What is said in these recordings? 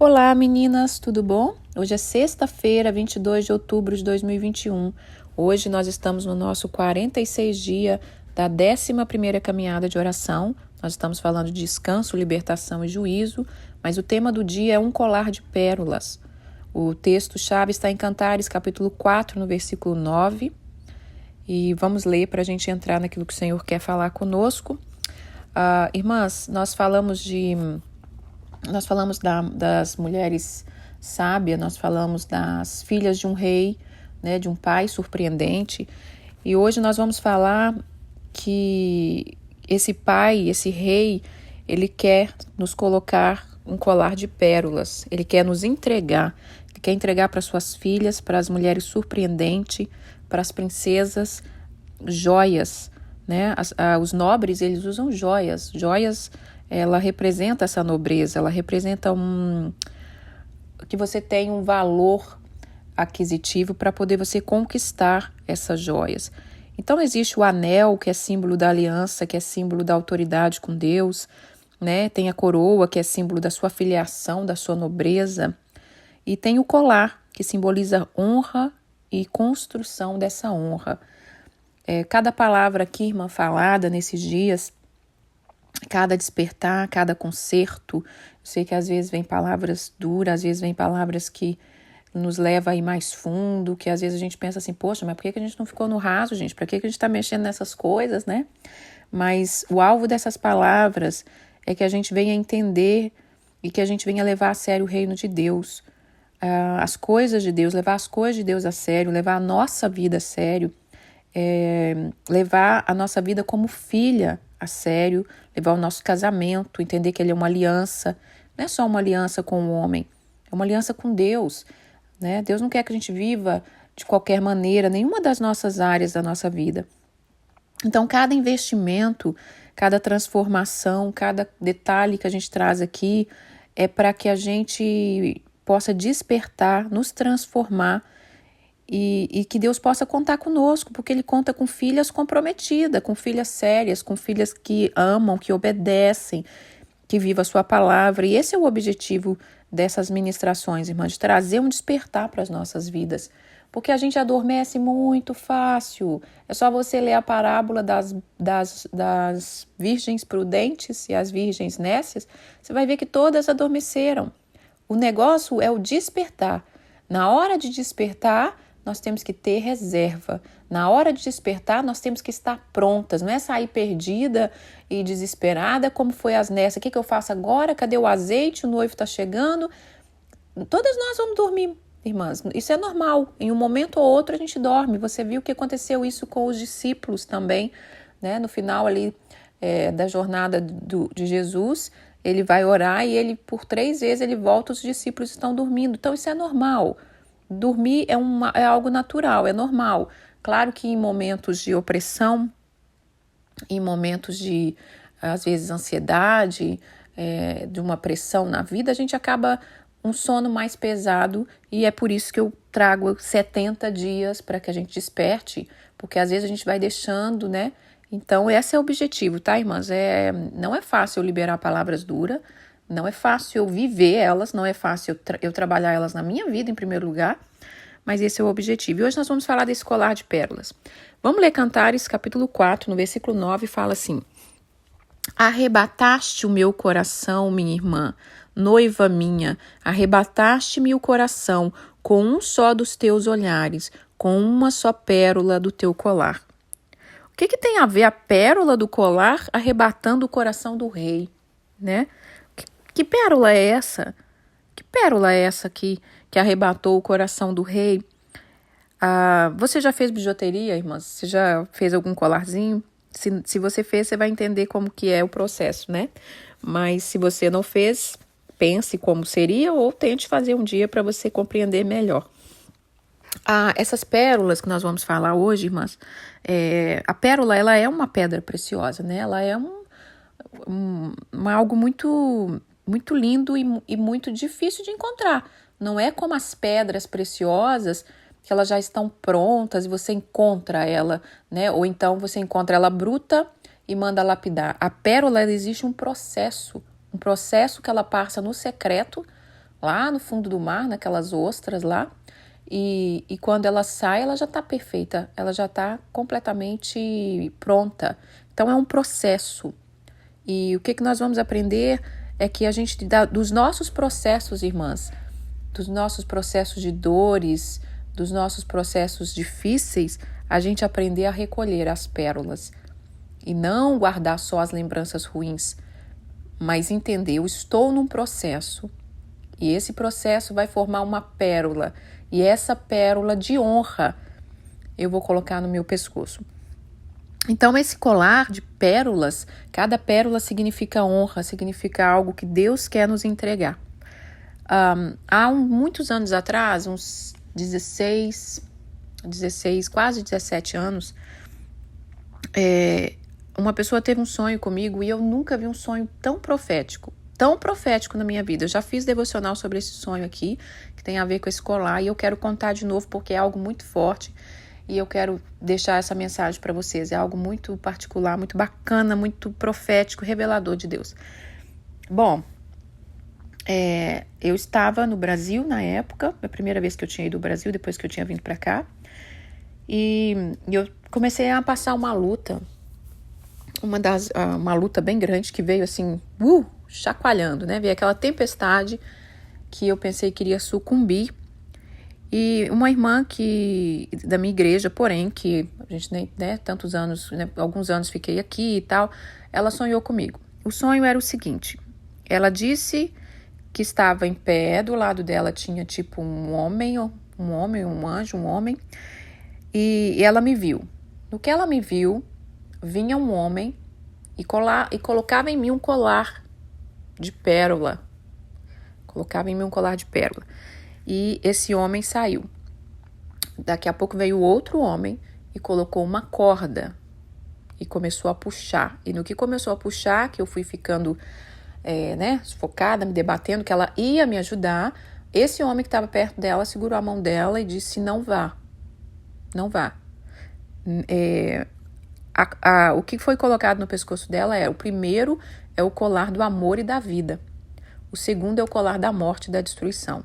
Olá, meninas, tudo bom? Hoje é sexta-feira, 22 de outubro de 2021. Hoje nós estamos no nosso 46 dia da 11ª caminhada de oração. Nós estamos falando de descanso, libertação e juízo, mas o tema do dia é um colar de pérolas. O texto-chave está em Cantares, capítulo 4, no versículo 9. E vamos ler para a gente entrar naquilo que o Senhor quer falar conosco. Irmãs, nós falamos das mulheres sábias, nós falamos das filhas de um rei, né, de um pai surpreendente. E hoje nós vamos falar que esse pai, esse rei, ele quer nos colocar um colar de pérolas. Ele quer nos entregar. Ele quer entregar para suas filhas, para as mulheres surpreendentes, para as princesas, joias, né? Os nobres, eles usam joias. Joias, ela representa essa nobreza, ela representa que você tem um valor aquisitivo para poder você conquistar essas joias. Então existe o anel, que é símbolo da aliança, que é símbolo da autoridade com Deus, né? Tem a coroa, que é símbolo da sua filiação, da sua nobreza. E tem o colar, que simboliza honra e construção dessa honra. Cada palavra aqui, irmã, falada nesses dias, cada despertar, cada concerto, eu sei que às vezes vem palavras duras, às vezes vem palavras que nos levam a ir mais fundo, que às vezes a gente pensa assim, poxa, mas por que a gente não ficou no raso, gente? Para que a gente está mexendo nessas coisas, né? Mas o alvo dessas palavras é que a gente venha entender e que a gente venha levar a sério o reino de Deus, as coisas de Deus, levar as coisas de Deus a sério, levar a nossa vida a sério, levar a nossa vida como filha a sério, levar o nosso casamento, entender que ele é uma aliança, não é só uma aliança com o homem, é uma aliança com Deus, né? Deus não quer que a gente viva de qualquer maneira, nenhuma das nossas áreas da nossa vida. Então, cada investimento, cada transformação, cada detalhe que a gente traz aqui é para que a gente possa despertar, nos transformar e que Deus possa contar conosco, porque Ele conta com filhas comprometidas, com filhas sérias, com filhas que amam, que obedecem, que vivam a sua palavra. E esse é o objetivo dessas ministrações, irmã, de trazer um despertar para as nossas vidas. Porque a gente adormece muito fácil. É só você ler a parábola das virgens prudentes e as virgens nécias, você vai ver que todas adormeceram. O negócio é o despertar. Na hora de despertar, nós temos que ter reserva. Na hora de despertar, nós temos que estar prontas. Não é sair perdida e desesperada, como foi as nécias. O que eu faço agora? Cadê o azeite? O noivo está chegando. Todas nós vamos dormir, irmãs. Isso é normal. Em um momento ou outro a gente dorme. Você viu que aconteceu isso com os discípulos também, né? No final ali da jornada de Jesus, ele vai orar e ele, por 3 vezes, ele volta, os discípulos estão dormindo. Então isso é normal. Dormir é algo natural, é normal. Claro que em momentos de opressão, em momentos de, às vezes, ansiedade, de uma pressão na vida, a gente acaba um sono mais pesado, e é por isso que eu trago 70 dias para que a gente desperte, porque às vezes a gente vai deixando, né? Então esse é o objetivo, tá, irmãs? Não é fácil eu liberar palavras duras, não é fácil eu viver elas, não é fácil eu trabalhar elas na minha vida em primeiro lugar, mas esse é o objetivo. E hoje nós vamos falar desse colar de pérolas. Vamos ler Cantares, capítulo 4, no versículo 9, fala assim: arrebataste o meu coração, minha irmã, noiva minha, arrebataste-me o coração com um só dos teus olhares, com uma só pérola do teu colar. O que tem a ver a pérola do colar arrebatando o coração do rei, né? Que pérola é essa? Que pérola é essa que arrebatou o coração do rei? Você já fez bijuteria, irmãs? Você já fez algum colarzinho? Se você fez, você vai entender como que é o processo, né? Mas se você não fez, pense como seria ou tente fazer um dia para você compreender melhor. Essas pérolas que nós vamos falar hoje, irmãs, a pérola, ela é uma pedra preciosa, né? Ela é algo muito, muito lindo e muito difícil de encontrar. Não é como as pedras preciosas, que elas já estão prontas e você encontra ela, né? Ou então você encontra ela bruta e manda lapidar. A pérola, ela existe um processo que ela passa no secreto, lá no fundo do mar, naquelas ostras lá, e quando ela sai, ela já está perfeita, ela já está completamente pronta. Então é um processo. E o que nós vamos aprender é que a gente dá dos nossos processos, irmãs, dos nossos processos de dores, dos nossos processos difíceis, a gente aprender a recolher as pérolas e não guardar só as lembranças ruins, mas entender, eu estou num processo e esse processo vai formar uma pérola e essa pérola de honra eu vou colocar no meu pescoço. Então, esse colar de pérolas, cada pérola significa honra, significa algo que Deus quer nos entregar. Há muitos anos atrás, uns 16, quase 17 anos, uma pessoa teve um sonho comigo e eu nunca vi um sonho tão profético na minha vida. Eu já fiz devocional sobre esse sonho aqui, que tem a ver com esse colar, e eu quero contar de novo porque é algo muito forte. E eu quero deixar essa mensagem para vocês. É algo muito particular, muito bacana, muito profético, revelador de Deus. Bom, eu estava no Brasil na época, a primeira vez que eu tinha ido ao Brasil, depois que eu tinha vindo para cá. E eu comecei a passar uma luta, uma luta bem grande que veio assim, chacoalhando, né? Veio aquela tempestade que eu pensei que iria sucumbir. E uma irmã da minha igreja, porém, que a gente, né, tantos anos, né, alguns anos fiquei aqui e tal, ela sonhou comigo. O sonho era o seguinte, ela disse que estava em pé, do lado dela tinha tipo um anjo, e ela me viu. No que ela me viu, vinha um homem e colocava em mim um colar de pérola. E esse homem saiu. Daqui a pouco veio outro homem e colocou uma corda e começou a puxar. E no que começou a puxar, que eu fui ficando sufocada, me debatendo, que ela ia me ajudar, esse homem que estava perto dela segurou a mão dela e disse, não vá. O que foi colocado no pescoço dela o primeiro é o colar do amor e da vida. O segundo é o colar da morte e da destruição.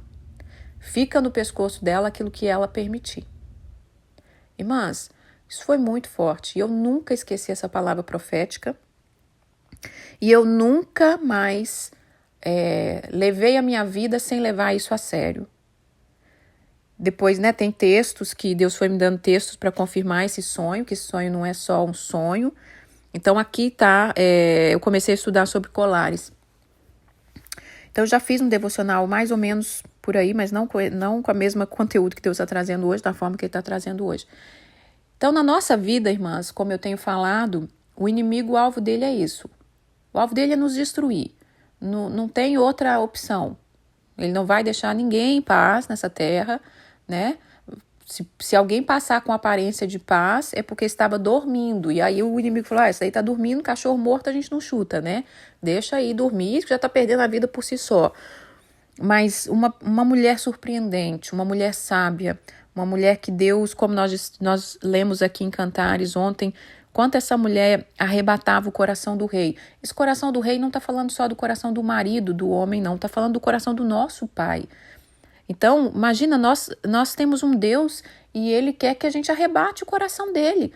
Fica no pescoço dela aquilo que ela permitir. Irmãs, isso foi muito forte. E eu nunca esqueci essa palavra profética. E eu nunca mais levei a minha vida sem levar isso a sério. Depois, né, tem textos que Deus foi me dando textos para confirmar esse sonho, que esse sonho não é só um sonho. Então aqui tá, eu comecei a estudar sobre colares. Então eu já fiz um devocional mais ou menos por aí, mas não com a mesma conteúdo que Deus está trazendo hoje, da forma que Ele está trazendo hoje. Então na nossa vida, irmãs, como eu tenho falado, o inimigo, o alvo dele é isso. O alvo dele é nos destruir. Não tem outra opção. Ele não vai deixar ninguém em paz nessa terra, né? Se alguém passar com aparência de paz, é porque estava dormindo. E aí o inimigo falou, esse aí tá dormindo, cachorro morto a gente não chuta, né? Deixa aí dormir, já tá perdendo a vida por si só. Mas uma mulher surpreendente, uma mulher sábia, uma mulher que Deus, como nós lemos aqui em Cantares ontem, quanto essa mulher arrebatava o coração do rei. Esse coração do rei não está falando só do coração do marido, do homem, não. Está falando do coração do nosso pai. Então, imagina, nós temos um Deus e Ele quer que a gente arrebate o coração dele.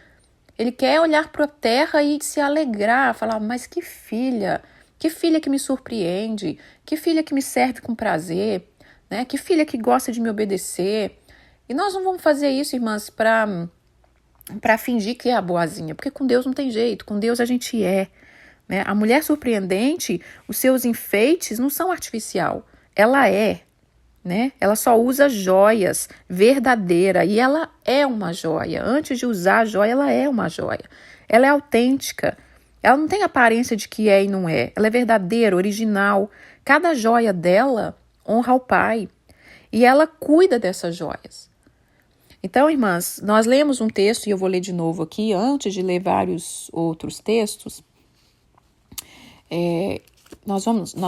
Ele quer olhar para a terra e se alegrar, falar, mas que filha que me surpreende, que filha que me serve com prazer, né? Que filha que gosta de me obedecer. E nós não vamos fazer isso, irmãs, para fingir que é a boazinha, porque com Deus não tem jeito, com Deus a gente é. Né? A mulher surpreendente, os seus enfeites não são artificial, ela é. Né? Ela só usa joias verdadeira e ela é uma joia. Antes de usar a joia, ela é uma joia. Ela é autêntica. Ela não tem aparência de que é e não é. Ela é verdadeira, original. Cada joia dela honra ao Pai. E ela cuida dessas joias. Então, irmãs, nós lemos um texto, e eu vou ler de novo aqui, antes de ler vários outros textos. Nós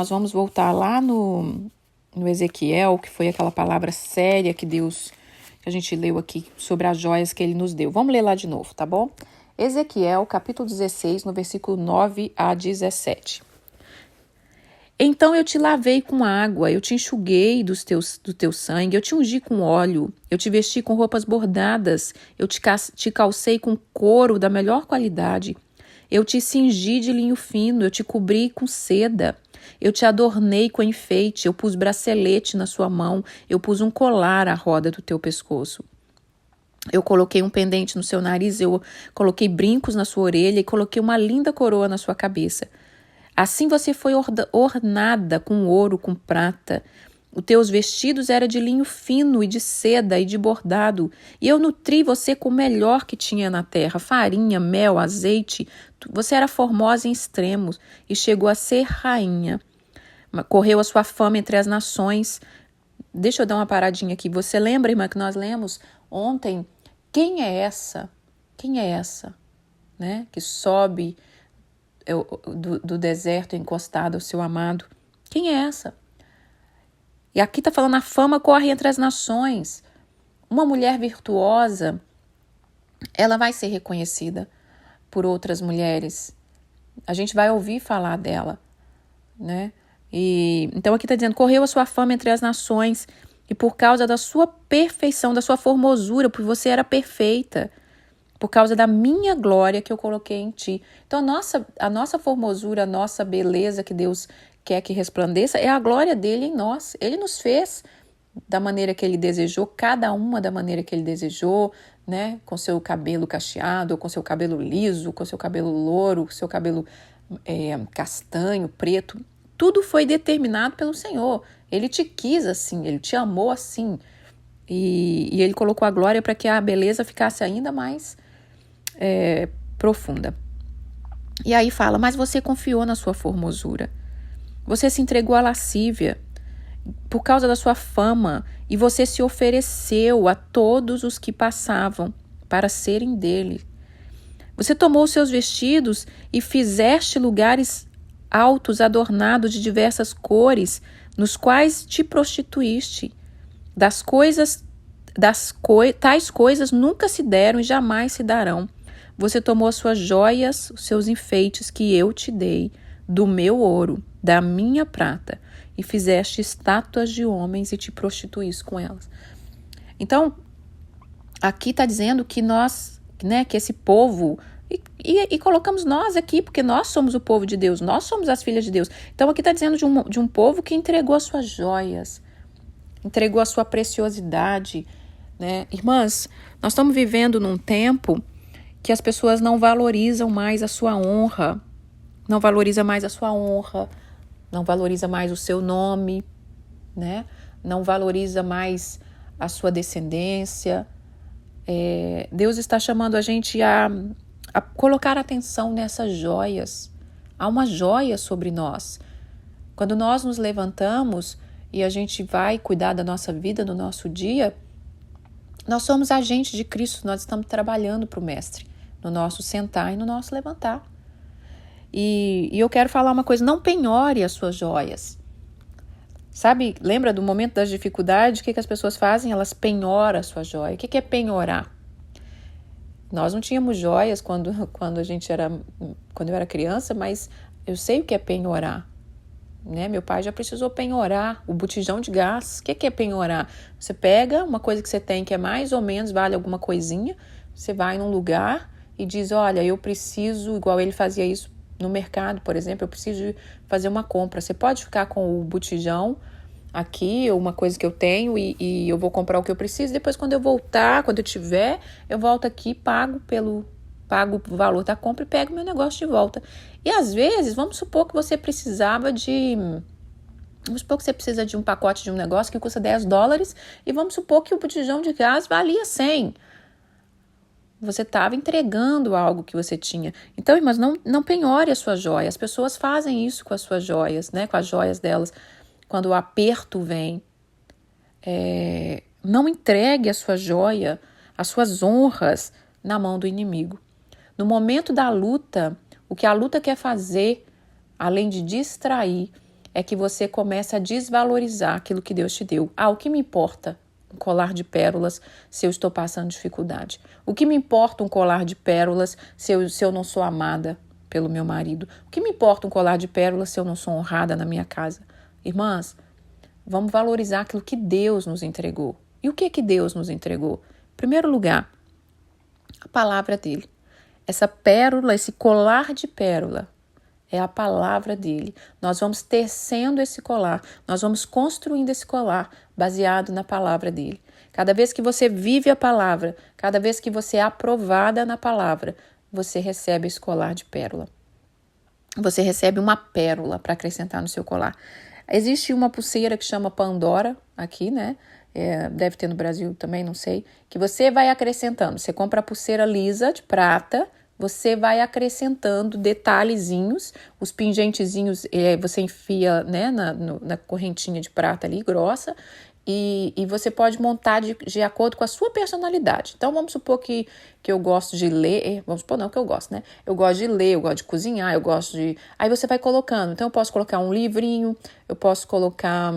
vamos voltar lá no Ezequiel, que foi aquela palavra séria que a gente leu aqui sobre as joias que ele nos deu. Vamos ler lá de novo, tá bom? Ezequiel, capítulo 16, no versículo 9 a 17. Então eu te lavei com água, eu te enxuguei do teu sangue, eu te ungi com óleo, eu te vesti com roupas bordadas, eu te calcei com couro da melhor qualidade, eu te cingi de linho fino, eu te cobri com seda, eu te adornei com enfeite, eu pus bracelete na sua mão, eu pus um colar à roda do teu pescoço. Eu coloquei um pendente no seu nariz, eu coloquei brincos na sua orelha e coloquei uma linda coroa na sua cabeça. Assim você foi ornada com ouro, com prata. Os teus vestidos eram de linho fino e de seda e de bordado. E eu nutri você com o melhor que tinha na terra, farinha, mel, azeite. Você era formosa em extremos e chegou a ser rainha. Correu a sua fama entre as nações. Deixa eu dar uma paradinha aqui. Você lembra, irmã, que nós lemos ontem? Quem é essa? Quem é essa, né? Que sobe do deserto encostado ao seu amado. Quem é essa? E aqui está falando, a fama corre entre as nações. Uma mulher virtuosa, ela vai ser reconhecida por outras mulheres. A gente vai ouvir falar dela, né? Então aqui está dizendo, correu a sua fama entre as nações e por causa da sua perfeição, da sua formosura, porque você era perfeita, por causa da minha glória que eu coloquei em ti. Então a nossa formosura, a nossa beleza que Deus quer que resplandeça é a glória dele em nós. Ele nos fez da maneira que ele desejou, cada uma da maneira que ele desejou, né? Com seu cabelo cacheado, com seu cabelo liso, com seu cabelo louro, com seu cabelo castanho, preto. Tudo foi determinado pelo Senhor. Ele te quis assim, ele te amou assim. E ele colocou a glória para que a beleza ficasse ainda mais profunda. E aí fala, mas você confiou na sua formosura. Você se entregou à lascívia por causa da sua fama e você se ofereceu a todos os que passavam para serem dele. Você tomou seus vestidos e fizeste lugares altos adornados de diversas cores, nos quais te prostituíste. Tais coisas nunca se deram e jamais se darão. Você tomou as suas joias, os seus enfeites que eu te dei, do meu ouro, da minha prata, e fizeste estátuas de homens e te prostituíste com elas. Então, aqui está dizendo que nós, né, que esse povo, e colocamos nós aqui, porque nós somos o povo de Deus, nós somos as filhas de Deus. Então, aqui está dizendo de um povo que entregou as suas joias, entregou a sua preciosidade, né? Irmãs, nós estamos vivendo num tempo que as pessoas não valorizam mais a sua honra, não valoriza mais a sua honra, não valoriza mais o seu nome, né? Não valoriza mais a sua descendência. Deus está chamando a gente a colocar atenção nessas joias. Há uma joia sobre nós. Quando nós nos levantamos e a gente vai cuidar da nossa vida, do nosso dia, nós somos agentes de Cristo, nós estamos trabalhando para o Mestre, no nosso sentar e no nosso levantar. E eu quero falar uma coisa, não penhore as suas joias. Sabe, lembra do momento das dificuldades, o que as pessoas fazem? Elas penhoram a sua joia. O que é penhorar? Nós não tínhamos joias quando eu era criança, mas eu sei o que é penhorar. Né? Meu pai já precisou penhorar o botijão de gás. O que é penhorar? Você pega uma coisa que você tem que é mais ou menos, vale alguma coisinha, você vai num lugar e diz, olha, eu preciso, igual ele fazia isso no mercado, por exemplo, eu preciso fazer uma compra. Você pode ficar com o botijão aqui, uma coisa que eu tenho, e eu vou comprar o que eu preciso, depois quando eu voltar, quando eu tiver, eu volto aqui, pago o valor da compra e pego meu negócio de volta. E às vezes, vamos supor que você precisa de um pacote de um negócio que custa $10 e vamos supor que o botijão de gás valia 100. Você estava entregando algo que você tinha. Então, irmãs, não penhore a sua joia. As pessoas fazem isso com as suas joias, né? Com as joias delas. Quando o aperto vem, não entregue a sua joia, as suas honras na mão do inimigo. No momento da luta, o que a luta quer fazer, além de distrair, é que você comece a desvalorizar aquilo que Deus te deu. O que me importa um colar de pérolas se eu estou passando dificuldade? O que me importa um colar de pérolas se eu não sou amada pelo meu marido. O que me importa um colar de pérola se eu não sou honrada na minha casa? Irmãs, vamos valorizar aquilo que Deus nos entregou. E o que que Deus nos entregou? Em primeiro lugar, a palavra dele. Essa pérola, esse colar de pérola, é a palavra dele. Nós vamos tecendo esse colar, nós vamos construindo esse colar baseado na palavra dele. Cada vez que você vive a palavra, cada vez que você é aprovada na palavra, você recebe esse colar de pérola. Você recebe uma pérola para acrescentar no seu colar. Existe uma pulseira que chama Pandora, aqui, né? Deve ter no Brasil também, não sei. Que você vai acrescentando. Você compra a pulseira lisa de prata, você vai acrescentando detalhezinhos, os pingentezinhos você enfia, né, na correntinha de prata ali, grossa, e você pode montar de acordo com a sua personalidade. Então, vamos supor que eu gosto de ler, vamos supor não que eu gosto, né? Eu gosto de ler, eu gosto de cozinhar, eu gosto de... Aí você vai colocando. Então, eu posso colocar um livrinho, eu posso colocar,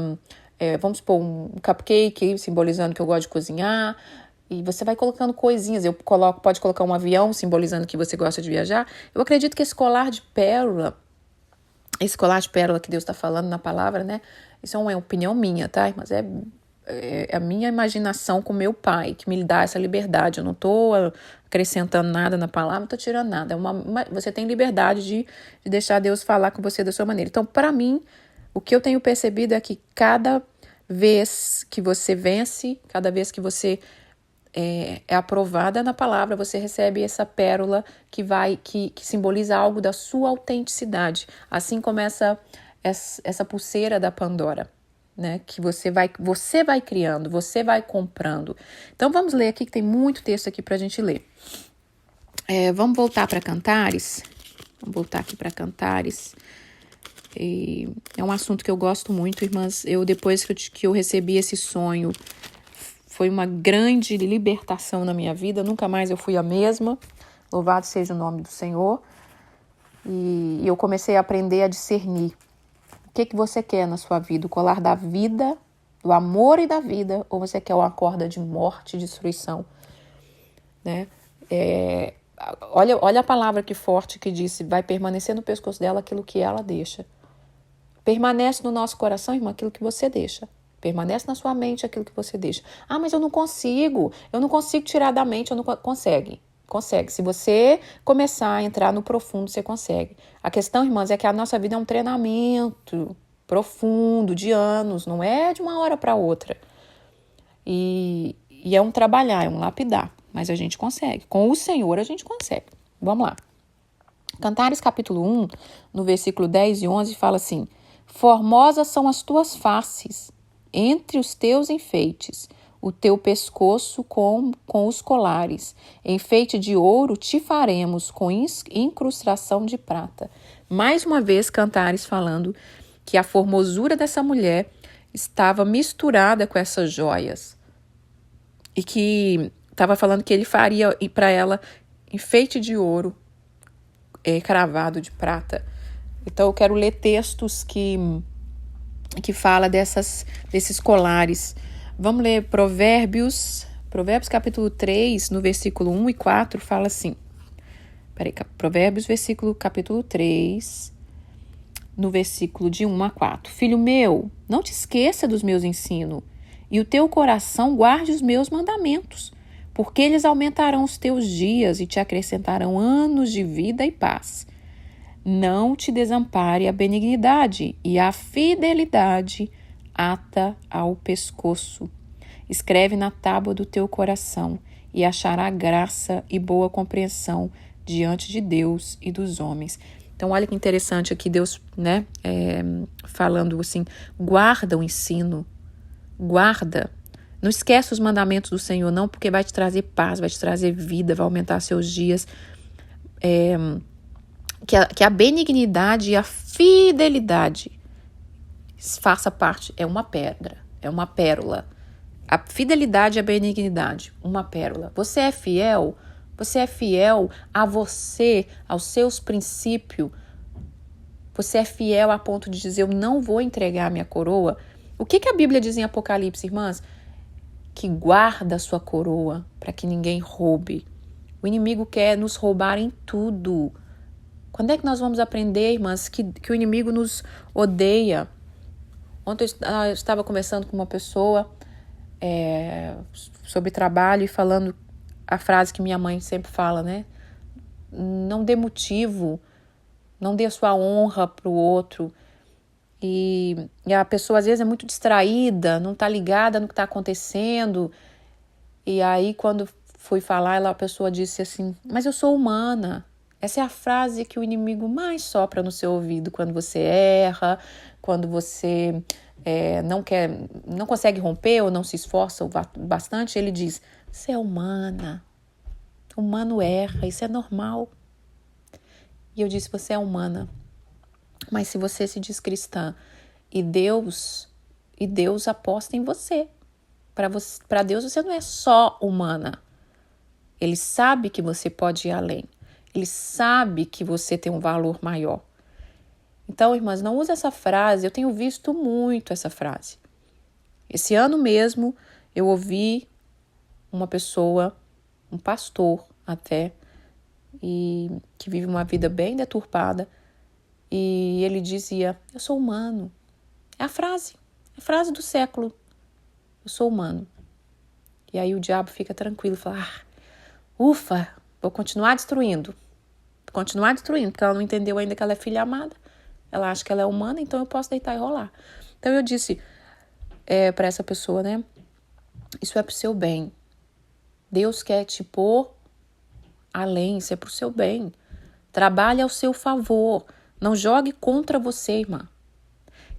vamos supor, um cupcake, simbolizando que eu gosto de cozinhar. E você vai colocando coisinhas. Pode colocar um avião, simbolizando que você gosta de viajar. Eu acredito que esse colar de pérola que Deus está falando na palavra, né? Isso é uma opinião minha, tá? Mas é a minha imaginação com meu pai, que me dá essa liberdade. Eu não estou acrescentando nada na palavra, não estou tirando nada. Você tem liberdade de deixar Deus falar com você da sua maneira. Então, para mim, o que eu tenho percebido é que cada vez que você vence, cada vez que você é aprovada na palavra, você recebe essa pérola que simboliza algo da sua autenticidade. Assim como essa pulseira da Pandora, né? Que você vai criando, você vai comprando. Então vamos ler aqui, que tem muito texto aqui para a gente ler. Vamos voltar para Cantares. Vamos voltar aqui para Cantares. É um assunto que eu gosto muito, irmãs. Depois que eu recebi esse sonho, foi uma grande libertação na minha vida. Nunca mais eu fui a mesma. Louvado seja o nome do Senhor. E eu comecei a aprender a discernir. O que você quer na sua vida? O colar da vida, do amor e da vida? Ou você quer uma corda de morte e destruição? Né? Olha a palavra que forte que disse. Vai permanecer no pescoço dela aquilo que ela deixa. Permanece no nosso coração, irmã, aquilo que você deixa. Permanece na sua mente aquilo que você deixa. Ah, mas eu não consigo tirar da mente, eu não consegue. Consegue. Se você começar a entrar no profundo, você consegue. A questão, irmãs, é que a nossa vida é um treinamento profundo, de anos, não é de uma hora para outra. E é um trabalhar, é um lapidar, mas a gente consegue. Com o Senhor a gente consegue. Vamos lá. Cantares capítulo 1, no versículo 10 e 11, fala assim: formosas são as tuas faces, entre os teus enfeites, o teu pescoço com os colares. Enfeite de ouro te faremos com incrustação de prata. Mais uma vez, Cantares falando que a formosura dessa mulher estava misturada com essas joias. E que estava falando que ele faria para ela enfeite de ouro cravado de prata. Então eu quero ler textos que fala desses colares. Vamos ler Provérbios capítulo 3, no versículo 1 e 4, fala assim. Provérbios, capítulo 3, no versículo de 1 a 4. Filho meu, não te esqueça dos meus ensinos, e o teu coração guarde os meus mandamentos, porque eles aumentarão os teus dias e te acrescentarão anos de vida e paz. Não te desampare a benignidade e a fidelidade ata ao pescoço. Escreve na tábua do teu coração e achará graça e boa compreensão diante de Deus e dos homens. Então, olha que interessante aqui Deus, né, falando assim, guarda o ensino, guarda. Não esquece os mandamentos do Senhor, não, porque vai te trazer paz, vai te trazer vida, vai aumentar seus dias. Que a benignidade e a fidelidade faça parte, é uma pedra, é uma pérola. A fidelidade e a benignidade, uma pérola. Você é fiel a você, aos seus princípios. Você é fiel a ponto de dizer, eu não vou entregar a minha coroa. O que a Bíblia diz em Apocalipse, irmãs? Que guarda a sua coroa para que ninguém roube. O inimigo quer nos roubar em tudo. Quando é que nós vamos aprender, irmãs, que o inimigo nos odeia? Ontem eu estava conversando com uma pessoa sobre trabalho e falando a frase que minha mãe sempre fala, né? Não dê motivo, não dê a sua honra para o outro. E a pessoa às vezes é muito distraída, não está ligada no que está acontecendo. E aí quando fui falar, a pessoa disse assim, mas eu sou humana. Essa é a frase que o inimigo mais sopra no seu ouvido quando você erra, quando você não consegue romper ou não se esforça bastante. Ele diz, você é humana, humano erra, isso é normal. E eu disse, você é humana, mas se você se diz cristã e Deus aposta em você, para Deus você não é só humana. Ele sabe que você pode ir além. Ele sabe que você tem um valor maior. Então, irmãs, não use essa frase. Eu tenho visto muito essa frase. Esse ano mesmo, eu ouvi uma pessoa, um pastor até, e que vive uma vida bem deturpada, e ele dizia, eu sou humano. É a frase do século. Eu sou humano. E aí o diabo fica tranquilo e fala, ufa, vou continuar destruindo, porque ela não entendeu ainda que ela é filha amada. Ela acha que ela é humana, então eu posso deitar e rolar. Então eu disse para essa pessoa, né? Isso é pro seu bem. Deus quer te pôr além, isso é pro seu bem. Trabalhe ao seu favor. Não jogue contra você, irmã.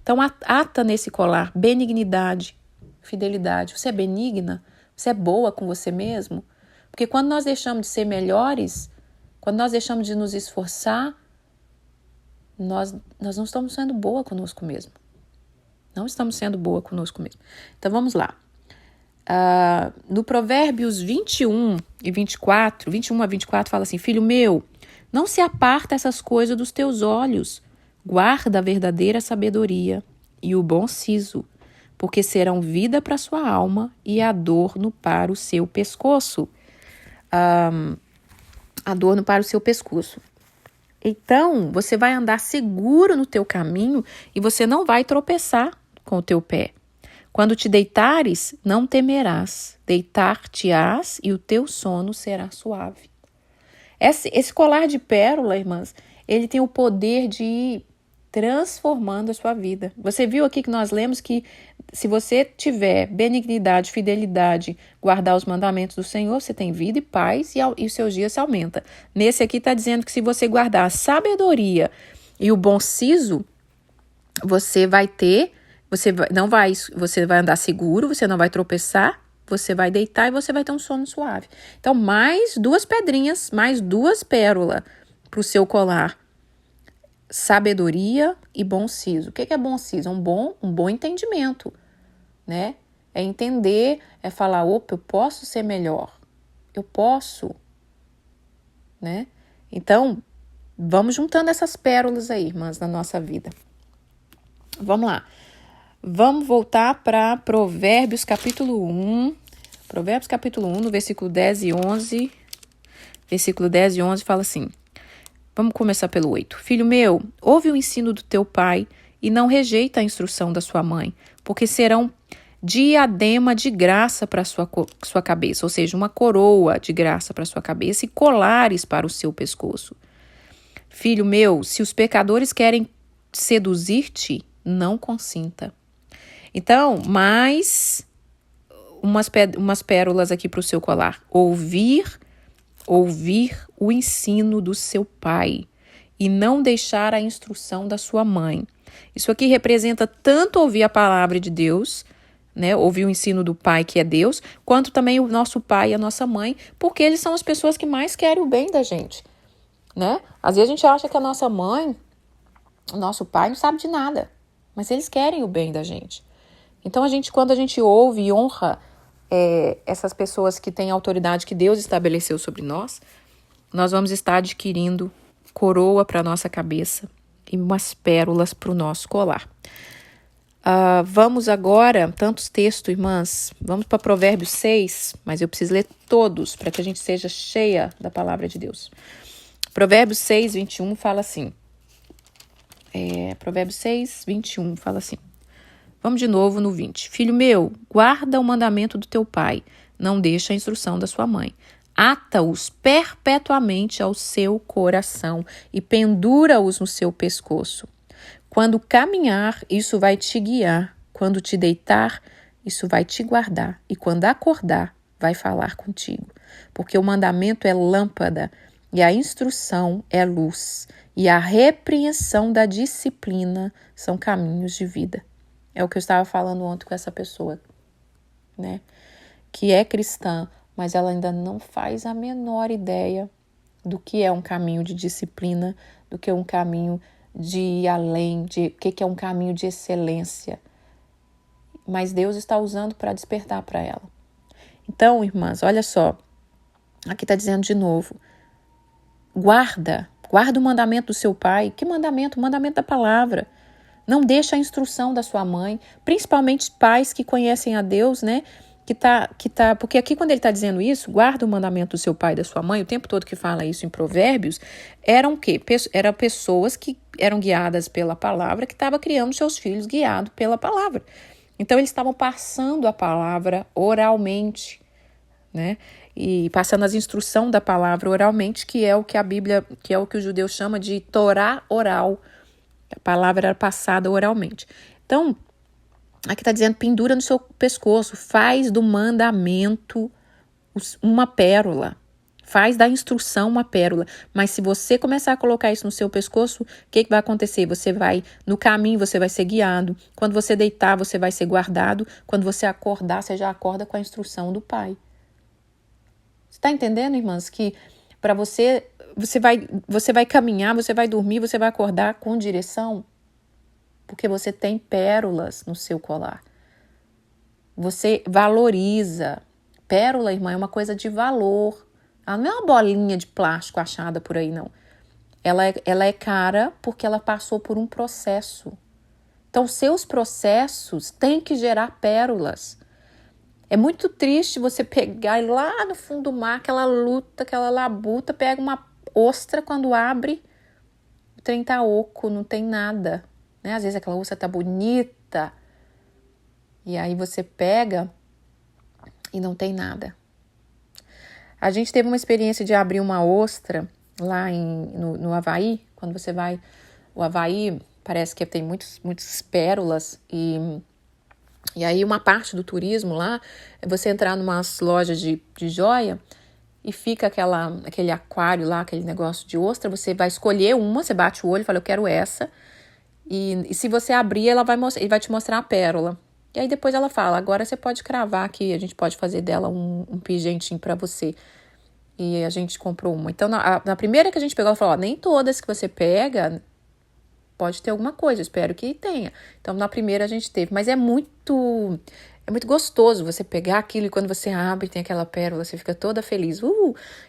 Então ata nesse colar benignidade, fidelidade. Você é benigna? Você é boa com você mesmo? Porque quando nós deixamos de ser melhores, quando nós deixamos de nos esforçar, nós não estamos sendo boa conosco mesmo. Não estamos sendo boa conosco mesmo. Então vamos lá. No Provérbios 21 a 24 fala assim, filho meu, não se aparta essas coisas dos teus olhos, guarda a verdadeira sabedoria e o bom siso, porque serão vida para a sua alma e adorno para o seu pescoço. Adorno para o seu pescoço. Então, você vai andar seguro no teu caminho e você não vai tropeçar com o teu pé. Quando te deitares, não temerás. Deitar-te-ás e o teu sono será suave. Esse colar de pérola, irmãs, ele tem o poder de ir transformando a sua vida. Você viu aqui que nós lemos que se você tiver benignidade, fidelidade, guardar os mandamentos do Senhor, você tem vida e paz e os seus dias se aumentam. Nesse aqui está dizendo que se você guardar a sabedoria e o bom siso, você vai andar seguro, você não vai tropeçar, você vai deitar e você vai ter um sono suave. Então, mais 2 pedrinhas, mais 2 pérolas para o seu colar. Sabedoria e bom siso. O que é bom siso? Um bom entendimento, né? É entender, é falar, opa, eu posso ser melhor. Eu posso, né? Então, vamos juntando essas pérolas aí, irmãs, na nossa vida. Vamos lá. Vamos voltar para Provérbios capítulo 1. Provérbios capítulo 1, no versículo 10 e 11. Versículo 10 e 11 fala assim. Vamos começar pelo 8. Filho meu, ouve o ensino do teu pai e não rejeita a instrução da sua mãe, porque serão diadema de graça para sua cabeça, ou seja, uma coroa de graça para sua cabeça e colares para o seu pescoço. Filho meu, se os pecadores querem seduzir-te, não consinta. Então, mais umas pérolas aqui para o seu colar. Ouvir o ensino do seu pai e não deixar a instrução da sua mãe. Isso aqui representa tanto ouvir a palavra de Deus, né? Ouvir o ensino do pai, que é Deus, quanto também o nosso pai e a nossa mãe, porque eles são as pessoas que mais querem o bem da gente, né? Às vezes a gente acha que a nossa mãe, o nosso pai não sabe de nada, mas eles querem o bem da gente. Então, quando a gente ouve e honra essas pessoas que têm a autoridade que Deus estabeleceu sobre nós vamos estar adquirindo coroa para a nossa cabeça e umas pérolas para o nosso colar. Vamos agora, tantos textos, irmãs, vamos para Provérbios 6, mas eu preciso ler todos para que a gente seja cheia da palavra de Deus. Provérbios 6, 21 fala assim. Provérbios 6, 21 fala assim. Vamos de novo no 20. Filho meu, guarda o mandamento do teu pai, não deixa a instrução da sua mãe. Ata-os perpetuamente ao seu coração e pendura-os no seu pescoço. Quando caminhar, isso vai te guiar. Quando te deitar, isso vai te guardar. E quando acordar, vai falar contigo. Porque o mandamento é lâmpada e a instrução é luz. E a repreensão da disciplina são caminhos de vida. É o que eu estava falando ontem com essa pessoa, né? Que é cristã, mas ela ainda não faz a menor ideia do que é um caminho de disciplina, do que é um caminho de ir além, de o que é um caminho de excelência. Mas Deus está usando para despertar para ela. Então, irmãs, olha só. Aqui está dizendo de novo. Guarda o mandamento do seu pai. Que mandamento? O mandamento da palavra. Não deixa a instrução da sua mãe, principalmente pais que conhecem a Deus, né? Porque aqui quando ele está dizendo isso, guarda o mandamento do seu pai e da sua mãe, o tempo todo que fala isso em Provérbios, eram o quê? Eram pessoas que eram guiadas pela palavra, que estavam criando seus filhos guiados pela palavra. Então eles estavam passando a palavra oralmente, né? E passando as instruções da palavra oralmente, que é o que a Bíblia, que é o que o judeu chama de Torá oral. A palavra era passada oralmente. Então, aqui está dizendo, pendura no seu pescoço, faz do mandamento uma pérola. Faz da instrução uma pérola. Mas se você começar a colocar isso no seu pescoço, o que vai acontecer? Você vai, no caminho, você vai ser guiado. Quando você deitar, você vai ser guardado. Quando você acordar, você já acorda com a instrução do Pai. Você está entendendo, irmãs, que para você vai caminhar, você vai dormir, você vai acordar com direção? Porque você tem pérolas no seu colar. Você valoriza. Pérola, irmã, é uma coisa de valor. Ela não é uma bolinha de plástico achada por aí, não. Ela é cara porque ela passou por um processo. Então, seus processos têm que gerar pérolas. É muito triste você pegar e lá no fundo do mar, aquela luta, aquela labuta, pega uma ostra, quando abre, o trem tá oco, não tem nada. Né? Às vezes aquela ostra tá bonita, e aí você pega e não tem nada. A gente teve uma experiência de abrir uma ostra lá no Havaí, quando você vai... O Havaí parece que tem muitas pérolas, e aí uma parte do turismo lá é você entrar numas lojas de joia e fica aquele aquário lá, aquele negócio de ostra, você vai escolher uma, você bate o olho e fala, eu quero essa. E se você abrir, ele vai te mostrar a pérola. E aí depois ela fala, agora você pode cravar aqui, a gente pode fazer dela um pingentinho para você. E a gente comprou uma. Então, na primeira que a gente pegou, ela falou, nem todas que você pega, pode ter alguma coisa, espero que tenha. Então, na primeira a gente teve. Mas é muito gostoso você pegar aquilo e quando você abre, tem aquela pérola, você fica toda feliz.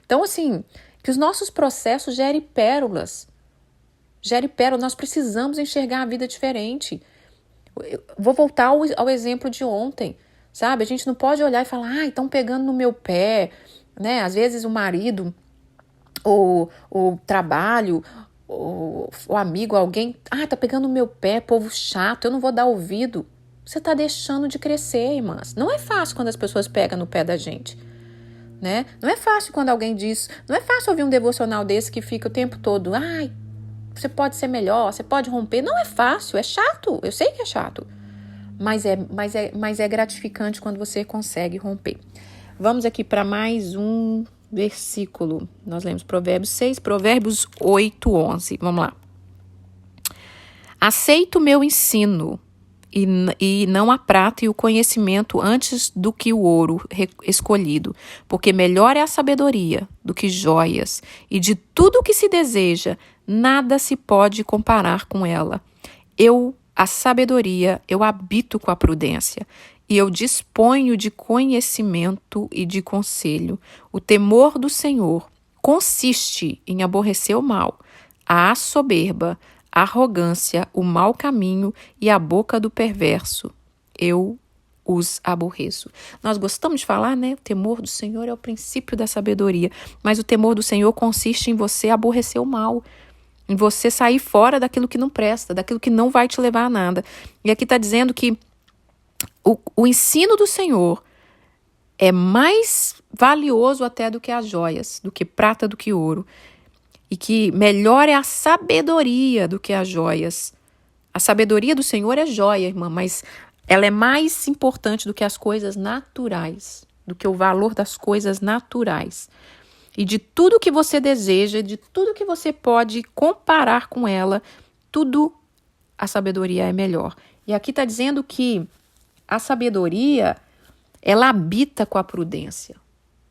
Então, assim, que os nossos processos gerem pérolas. Nós precisamos enxergar a vida diferente. Eu vou voltar ao exemplo de ontem, sabe? A gente não pode olhar e falar, estão pegando no meu pé, né? Às vezes o marido, ou o trabalho, ou o amigo, alguém, tá pegando no meu pé, povo chato, eu não vou dar ouvido. Você tá deixando de crescer, irmãs. Não é fácil quando as pessoas pegam no pé da gente, né? Não é fácil quando alguém diz, não é fácil ouvir um devocional desse que fica o tempo todo, você pode ser melhor, você pode romper. Não é fácil, é chato. Eu sei que é chato. Mas é gratificante quando você consegue romper. Vamos aqui para mais um versículo. Nós lemos Provérbios 6, Provérbios 8, 11. Vamos lá. Aceita o meu ensino e não a prata e o conhecimento antes do que o ouro escolhido, porque melhor é a sabedoria do que joias, e de tudo o que se deseja, nada se pode comparar com ela. A sabedoria, eu habito com a prudência, e eu disponho de conhecimento e de conselho. O temor do Senhor consiste em aborrecer o mal, a soberba, a arrogância, o mau caminho e a boca do perverso. Eu os aborreço. Nós gostamos de falar, né? O temor do Senhor é o princípio da sabedoria. Mas o temor do Senhor consiste em você aborrecer o mal, em você sair fora daquilo que não presta, daquilo que não vai te levar a nada. E aqui está dizendo que o ensino do Senhor é mais valioso até do que as joias, do que prata, do que ouro. E que melhor é a sabedoria do que as joias. A sabedoria do Senhor é joia, irmã, mas ela é mais importante do que as coisas naturais, do que o valor das coisas naturais. E de tudo que você deseja, de tudo que você pode comparar com ela, tudo a sabedoria é melhor. E aqui está dizendo que a sabedoria, ela habita com a prudência.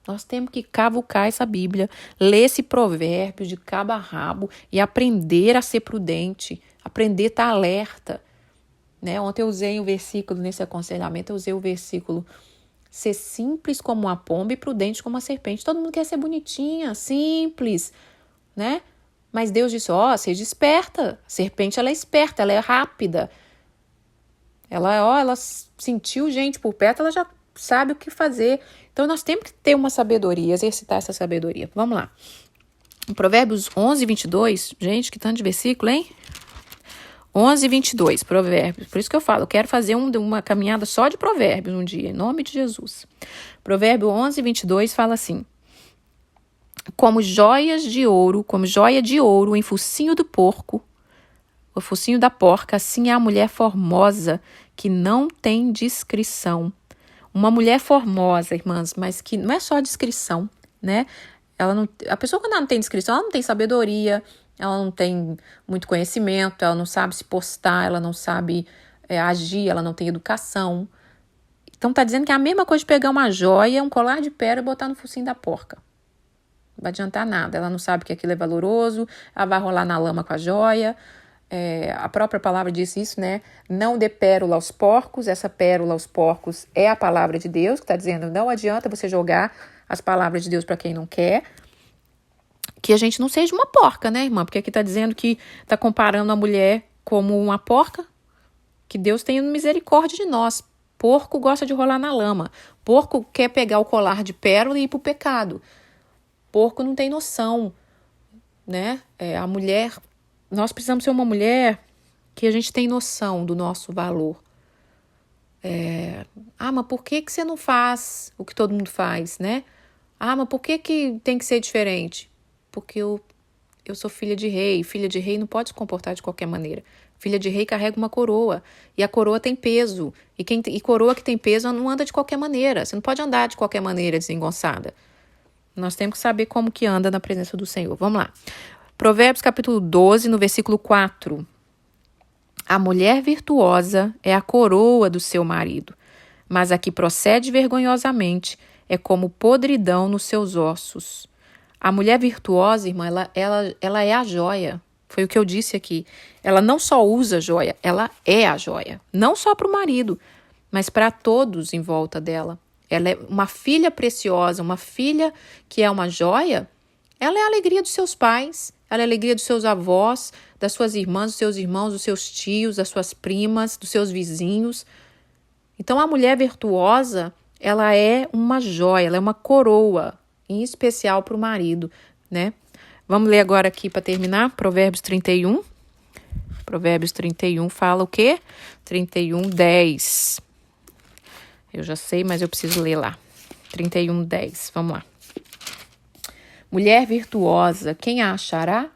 Nós temos que cavucar essa Bíblia, ler esse provérbio de cabo a rabo e aprender a ser prudente, aprender a estar alerta. Né? Ontem eu usei um versículo, nesse aconselhamento, eu usei o versículo: ser simples como uma pomba e prudente como uma serpente. Todo mundo quer ser bonitinha, simples, né? Mas Deus disse, seja esperta. A serpente, ela é esperta, ela é rápida. Ela sentiu gente por perto, ela já sabe o que fazer. Então, nós temos que ter uma sabedoria, exercitar essa sabedoria. Vamos lá. Em Provérbios 11, 22, gente, que tanto de versículo, hein? 11, 22, Provérbios. Por isso que eu falo, eu quero fazer uma caminhada só de Provérbios um dia, em nome de Jesus. Provérbio 11, 22 fala assim: como joia de ouro em focinho do porco, o focinho da porca, assim é a mulher formosa que não tem discrição. Uma mulher formosa, irmãs, mas que não é só discrição, né? A pessoa, quando ela não tem discrição, ela não tem sabedoria, ela não tem muito conhecimento, ela não sabe se postar, ela não sabe agir, ela não tem educação. Então tá dizendo que é a mesma coisa de pegar uma joia, um colar de pérola e botar no focinho da porca. Não vai adiantar nada, ela não sabe que aquilo é valoroso, ela vai rolar na lama com a joia. A própria palavra diz isso, né? Não dê pérola aos porcos. Essa pérola aos porcos é a palavra de Deus, que está dizendo, não adianta você jogar as palavras de Deus para quem não quer. Que a gente não seja uma porca, né, irmã? Porque aqui está dizendo que está comparando a mulher como uma porca, que Deus tenha misericórdia de nós. Porco gosta de rolar na lama. Porco quer pegar o colar de pérola e ir para o pecado. Porco não tem noção, né? A mulher... Nós precisamos ser uma mulher que a gente tem noção do nosso valor. Mas por que você não faz o que todo mundo faz, né? Mas por que tem que ser diferente? Porque eu sou filha de rei. Filha de rei não pode se comportar de qualquer maneira. Filha de rei carrega uma coroa. E a coroa tem peso. E coroa que tem peso não anda de qualquer maneira. Você não pode andar de qualquer maneira desengonçada. Nós temos que saber como que anda na presença do Senhor. Vamos lá. Provérbios capítulo 12, no versículo 4. A mulher virtuosa é a coroa do seu marido, mas a que procede vergonhosamente é como podridão nos seus ossos. A mulher virtuosa, irmã, ela é a joia. Foi o que eu disse aqui. Ela não só usa joia, ela é a joia. Não só para o marido, mas para todos em volta dela. Ela é uma filha preciosa, uma filha que é uma joia. Ela é a alegria dos seus pais, ela é a alegria dos seus avós, das suas irmãs, dos seus irmãos, dos seus tios, das suas primas, dos seus vizinhos. Então, a mulher virtuosa, ela é uma joia, ela é uma coroa, em especial para o marido, né? Vamos ler agora aqui para terminar, Provérbios 31. Provérbios 31 fala o quê? 31, 10. Eu já sei, mas eu preciso ler lá. 31, 10. Vamos lá. Mulher virtuosa, quem a achará?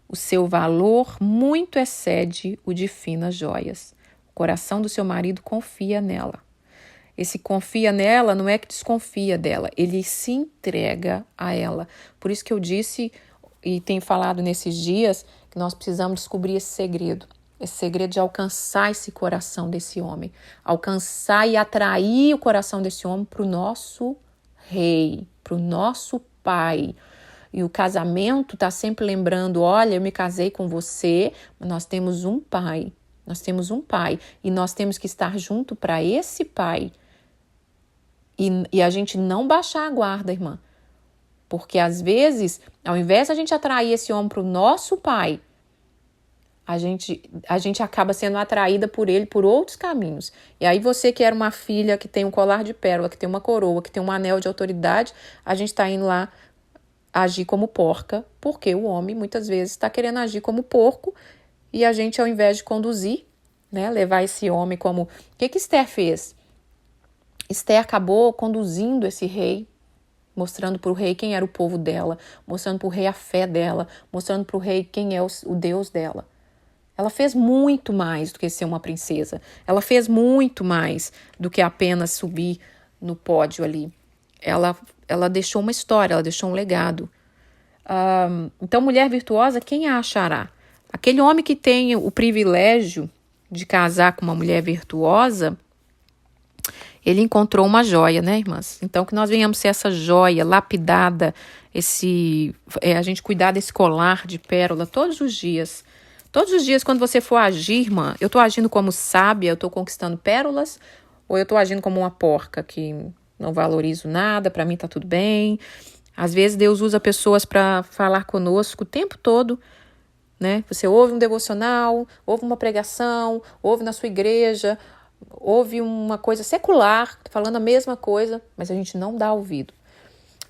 O seu valor muito excede o de finas joias. O coração do seu marido confia nela. Esse confia nela não é que desconfia dela, ele se entrega a ela. Por isso que eu disse e tenho falado nesses dias que nós precisamos descobrir esse segredo de alcançar esse coração desse homem, alcançar e atrair o coração desse homem para o nosso rei, para o nosso pai. E o casamento está sempre lembrando, olha, eu me casei com você, mas nós temos um pai. Nós temos um pai e nós temos que estar junto para esse pai. E a gente não baixar a guarda, irmã. Porque às vezes, ao invés de a gente atrair esse homem para o nosso pai, a gente acaba sendo atraída por ele por outros caminhos. E aí você que era uma filha que tem um colar de pérola, que tem uma coroa, que tem um anel de autoridade, a gente está indo lá agir como porca, porque o homem muitas vezes está querendo agir como porco e a gente, ao invés de conduzir, né, levar esse homem como... O que Esther fez? Esther acabou conduzindo esse rei, mostrando para o rei quem era o povo dela, mostrando para o rei a fé dela, mostrando para o rei quem é o Deus dela. Ela fez muito mais do que ser uma princesa. Ela fez muito mais do que apenas subir no pódio ali. Ela deixou uma história, ela deixou um legado. Então, mulher virtuosa, quem a achará? Aquele homem que tem o privilégio de casar com uma mulher virtuosa, ele encontrou uma joia, né, irmãs? Então, que nós venhamos ser essa joia lapidada, a gente cuidar desse colar de pérola todos os dias. Todos os dias, quando você for agir, irmã, eu estou agindo como sábia, eu estou conquistando pérolas, ou eu estou agindo como uma porca que não valorizo nada, para mim tá tudo bem. Às vezes Deus usa pessoas para falar conosco o tempo todo, né? Você ouve um devocional, ouve uma pregação, ouve na sua igreja, ouve uma coisa secular, falando a mesma coisa, mas a gente não dá ouvido.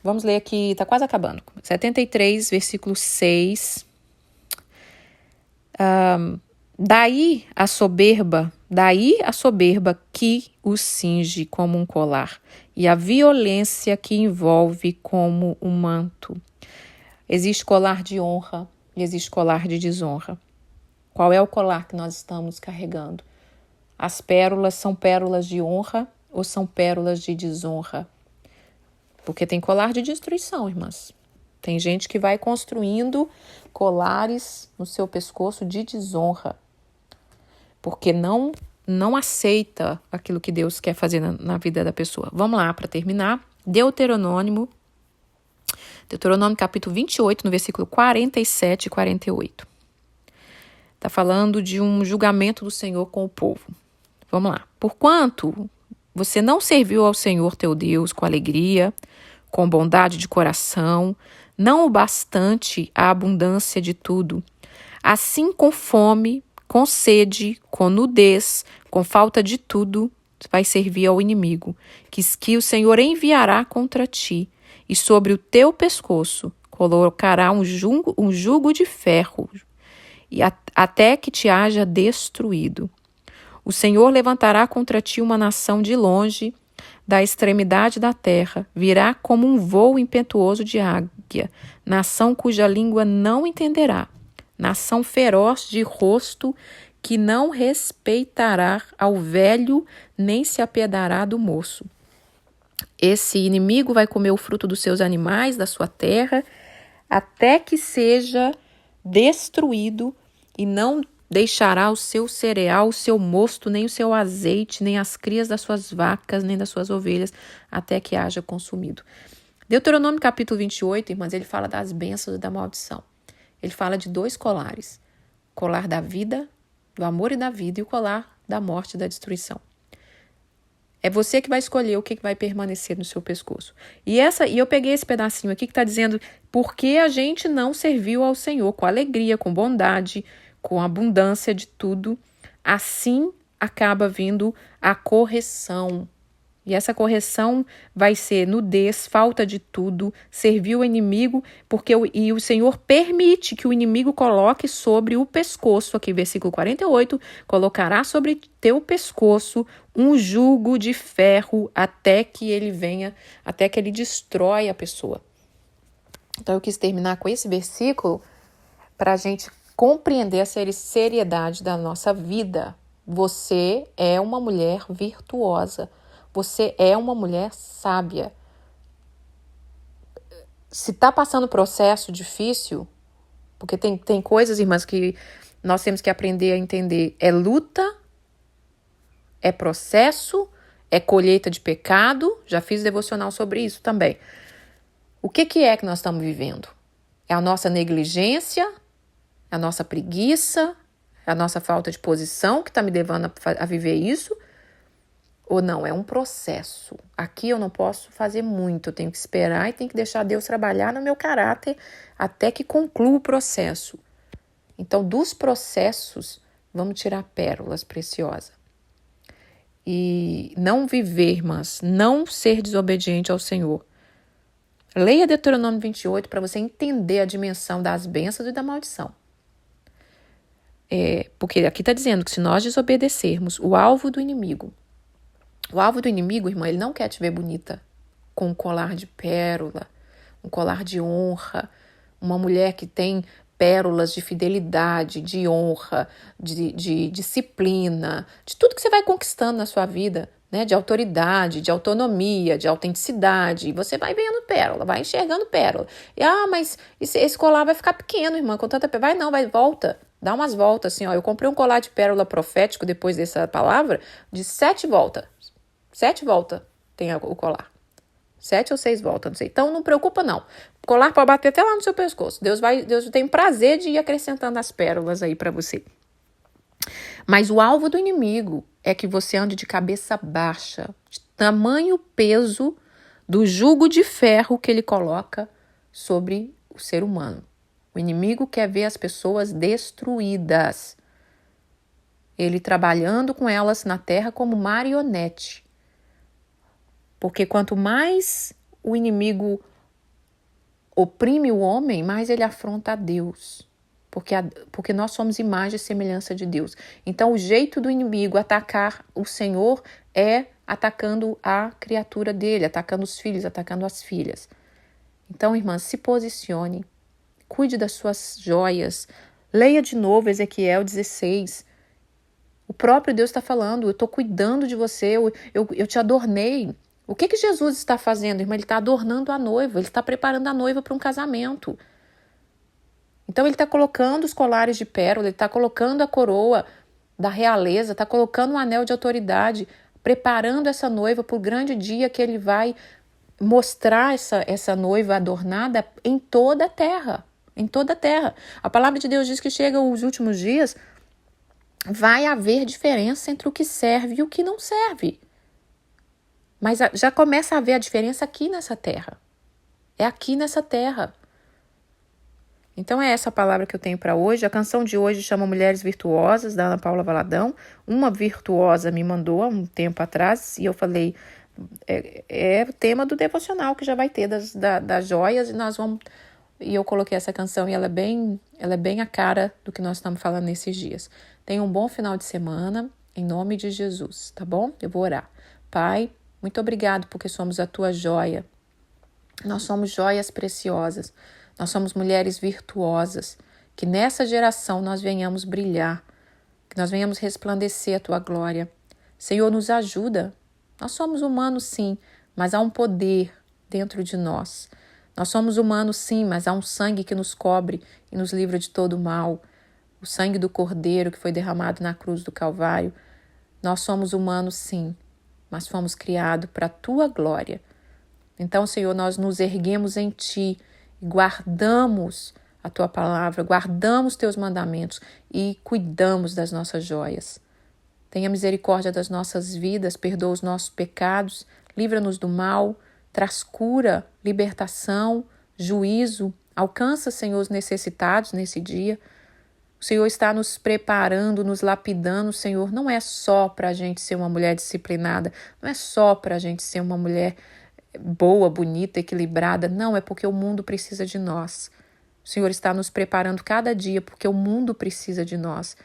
Vamos ler aqui, tá quase acabando. 73, versículo 6. Daí a soberba que os cinge como um colar, e a violência que envolve como um manto. Existe colar de honra e existe colar de desonra. Qual é o colar que nós estamos carregando? As pérolas são pérolas de honra ou são pérolas de desonra? Porque tem colar de destruição, irmãs. Tem gente que vai construindo colares no seu pescoço de desonra, porque não aceita aquilo que Deus quer fazer na vida da pessoa. Vamos lá, para terminar. Deuteronômio capítulo 28, no versículo 47 e 48. Está falando de um julgamento do Senhor com o povo. Vamos lá. Porquanto você não serviu ao Senhor teu Deus com alegria, com bondade de coração, não o bastante a abundância de tudo, assim com fome, com sede, com nudez, com falta de tudo, vai servir ao inimigo, que o Senhor enviará contra ti, e sobre o teu pescoço colocará um jugo de ferro, e até que te haja destruído. O Senhor levantará contra ti uma nação de longe, da extremidade da terra, virá como um vôo impetuoso de águia, nação cuja língua não entenderá, nação feroz de rosto, que não respeitará ao velho, nem se apiedará do moço. Esse inimigo vai comer o fruto dos seus animais, da sua terra, até que seja destruído, e não deixará o seu cereal, o seu mosto, nem o seu azeite, nem as crias das suas vacas, nem das suas ovelhas, até que haja consumido. Deuteronômio capítulo 28, irmãs, ele fala das bênçãos e da maldição. Ele fala de 2 colares. O colar da vida, do amor e da vida, e o colar da morte e da destruição. É você que vai escolher o que vai permanecer no seu pescoço. E eu peguei esse pedacinho aqui que está dizendo porque a gente não serviu ao Senhor com alegria, com bondade, com abundância de tudo. Assim acaba vindo a correção. E essa correção vai ser nudez, falta de tudo, servir o inimigo, e o Senhor permite que o inimigo coloque sobre o pescoço, aqui versículo 48, colocará sobre teu pescoço um jugo de ferro até que ele venha, até que ele destrói a pessoa. Então eu quis terminar com esse versículo para a gente compreender a seriedade da nossa vida. Você é uma mulher virtuosa. Você é uma mulher sábia. Se está passando processo difícil, porque tem coisas, irmãs, que nós temos que aprender a entender. É luta, é processo, é colheita de pecado. Já fiz devocional sobre isso também. O que é que nós estamos vivendo? É a nossa negligência, a nossa preguiça, a nossa falta de posição que está me levando a viver isso? Ou não, é um processo. Aqui eu não posso fazer muito, eu tenho que esperar e tenho que deixar Deus trabalhar no meu caráter até que conclua o processo. Então, dos processos, vamos tirar pérolas preciosas. E não viver, irmãs, não ser desobediente ao Senhor. Leia Deuteronômio 28 para você entender a dimensão das bênçãos e da maldição. Porque aqui está dizendo que se nós desobedecermos, o alvo do inimigo, irmã, ele não quer te ver bonita, com um colar de pérola, um colar de honra, uma mulher que tem pérolas de fidelidade, de honra, de disciplina, de tudo que você vai conquistando na sua vida, né? De autoridade, de autonomia, de autenticidade. E você vai vendo pérola, vai enxergando pérola. E, mas esse colar vai ficar pequeno, irmã, com tanta pérola. Vai não, volta. Dá umas voltas, assim, ó. Eu comprei um colar de pérola profético depois dessa palavra, de 7 voltas. 7 voltas tem o colar. 7 ou 6 voltas, não sei. Então, não preocupa, não. O colar pode bater até lá no seu pescoço. Deus tem prazer de ir acrescentando as pérolas aí para você. Mas o alvo do inimigo é que você ande de cabeça baixa, de tamanho peso do jugo de ferro que ele coloca sobre o ser humano. O inimigo quer ver as pessoas destruídas. Ele trabalhando com elas na terra como marionete. Porque quanto mais o inimigo oprime o homem, mais ele afronta a Deus. Porque nós somos imagem e semelhança de Deus. Então, o jeito do inimigo atacar o Senhor é atacando a criatura dele, atacando os filhos, atacando as filhas. Então, irmãs, se posicione, cuide das suas joias. Leia de novo Ezequiel 16. O próprio Deus está falando, eu estou cuidando de você, eu te adornei. O que Jesus está fazendo, irmã? Ele está adornando a noiva, ele está preparando a noiva para um casamento. Então ele está colocando os colares de pérola, ele está colocando a coroa da realeza, está colocando um anel de autoridade, preparando essa noiva para o grande dia que ele vai mostrar essa noiva adornada em toda a terra. Em toda a terra. A palavra de Deus diz que chega os últimos dias, vai haver diferença entre o que serve e o que não serve. Mas já começa a haver a diferença aqui nessa terra. É aqui nessa terra. Então é essa a palavra que eu tenho para hoje. A canção de hoje chama Mulheres Virtuosas, da Ana Paula Valadão. Uma virtuosa me mandou há um tempo atrás e eu falei, é o tema do devocional que já vai ter das joias e eu coloquei essa canção e ela é bem a cara do que nós estamos falando nesses dias. Tenha um bom final de semana, em nome de Jesus, tá bom? Eu vou orar. Pai, muito obrigado porque somos a tua joia. Nós somos joias preciosas. Nós somos mulheres virtuosas. Que nessa geração nós venhamos brilhar. Que nós venhamos resplandecer a tua glória. Senhor, nos ajuda. Nós somos humanos, sim, mas há um poder dentro de nós. Nós somos humanos, sim, mas há um sangue que nos cobre e nos livra de todo o mal. O sangue do Cordeiro que foi derramado na cruz do Calvário. Nós somos humanos, sim, mas fomos criados para a tua glória. Então, Senhor, nós nos erguemos em ti e guardamos a tua palavra, guardamos teus mandamentos e cuidamos das nossas joias. Tenha misericórdia das nossas vidas, perdoa os nossos pecados, livra-nos do mal, traz cura, libertação, juízo, alcança, Senhor, os necessitados nesse dia. O Senhor está nos preparando, nos lapidando, Senhor, não é só para a gente ser uma mulher disciplinada, não é só para a gente ser uma mulher boa, bonita, equilibrada, não, é porque o mundo precisa de nós. O Senhor está nos preparando cada dia porque o mundo precisa de nós.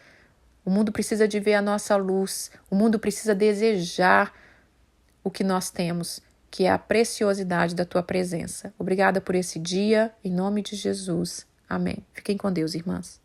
O mundo precisa de ver a nossa luz, o mundo precisa desejar o que nós temos, que é a preciosidade da tua presença. Obrigada por esse dia, em nome de Jesus. Amém. Fiquem com Deus, irmãs.